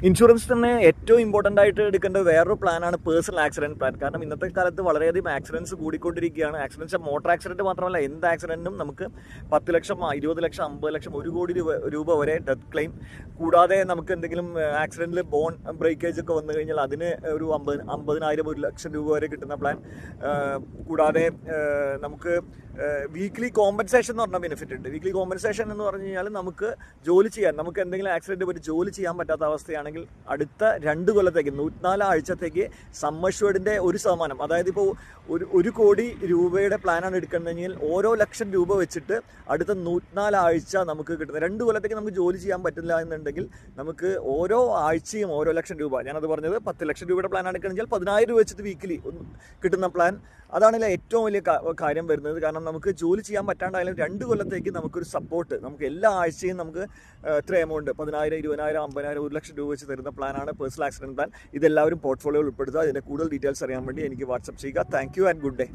Insurance തന്നെ ഏറ്റവും important ആയിട്ട് എടുക്കേണ്ട വേറൊരു പ്ലാനാണ് പേഴ്സണൽ ആക്സിഡൻറ്റ് പ്ലാൻ. കാരണം ഇന്നത്തെ കാലത്ത് വളരെയധികം ആക്സിഡൻറ്റ്സ് കൂടിക്കൊണ്ടിരിക്കുകയാണ്. ആക്സിഡൻറ്റ്സ് മോട്ടോർ ആക്സിഡൻറ്റ് മാത്രമല്ല, എന്ത് ആക്സിഡൻറ്റും നമുക്ക് 10 ലക്ഷം, 20 ലക്ഷം, 50 ലക്ഷം, 1 കോടി രൂപ വരെ ഡെത്ത് ക്ലെയിം. കൂടാതെ നമുക്ക് എന്തെങ്കിലും ആക്സിഡൻറ്റിൽ ബോൺ ബ്രേക്കേജ് ഒക്കെ വന്നു കഴിഞ്ഞാൽ അതിന് ഒരു 50,000 1 ലക്ഷം രൂപ വരെ കിട്ടുന്ന പ്ലാൻ. കൂടാതെ നമുക്ക് വീക്ക്ലി കോമ്പൻസേഷൻ എന്ന് പറഞ്ഞ ബെനിഫിറ്റ് ഉണ്ട്. വീക്ക്ലി കോമ്പൻസേഷൻ എന്ന് പറഞ്ഞു കഴിഞ്ഞാൽ നമുക്ക് ജോലി ചെയ്യാൻ, നമുക്ക് എന്തെങ്കിലും ആക്സിഡൻറ്റ് പറ്റി ജോലി ചെയ്യാൻ പറ്റാത്ത അവസ്ഥയാണെങ്കിൽ അടുത്ത 2 കൊല്ലത്തേക്ക് 104 ആഴ്ചത്തേക്ക് സമ്മർഷ്വേർഡിൻ്റെ 1%, അതായത് ഇപ്പോൾ 1 കോടി രൂപയുടെ പ്ലാനാണ് എടുക്കുന്നതെങ്കിൽ ഓരോ ലക്ഷം രൂപ വെച്ചിട്ട് അടുത്ത 104 ആഴ്ച നമുക്ക് കിട്ടുന്നത്. 2 കൊല്ലത്തേക്ക് നമുക്ക് ജോലി ചെയ്യാൻ പറ്റില്ല എന്നുണ്ടെങ്കിൽ നമുക്ക് ഓരോ ആഴ്ചയും ഓരോ ലക്ഷം രൂപ, ഞാനത് പറഞ്ഞത് 10 ലക്ഷം രൂപയുടെ പ്ലാനാണ് എടുക്കുകയാണെങ്കിൽ 10,000 രൂപ വെച്ചിട്ട് വീക്കിലി കിട്ടുന്ന പ്ലാൻ. അതാണല്ലേ ഏറ്റവും വലിയ കാര്യം വരുന്നത്. കാരണം നമുക്ക് ജോലി ചെയ്യാൻ പറ്റാണ്ടായാലും 2 കൊല്ലത്തേക്ക് നമുക്കൊരു സപ്പോർട്ട്, നമുക്ക് എല്ലാ ആഴ്ചയും നമുക്ക് എത്ര എമൗണ്ട് 10,000, 20,000, 50,000, 1 ലക്ഷം രൂപ വെച്ച് തരുന്ന പ്ലാനാണ് പേഴ്സണൽ ആക്സിഡൻറ്റ് പ്ലാൻ. ഇതെല്ലാവരും പോർട്ട്ഫോളിയോയിൽ ഉൾപ്പെടുത്തുക. ഇതിൻ്റെ കൂടുതൽ ഡീറ്റെയിൽസ് അറിയാൻ വേണ്ടി എനിക്ക് വാട്സപ്പ് ചെയ്യുക. Thank you and good day.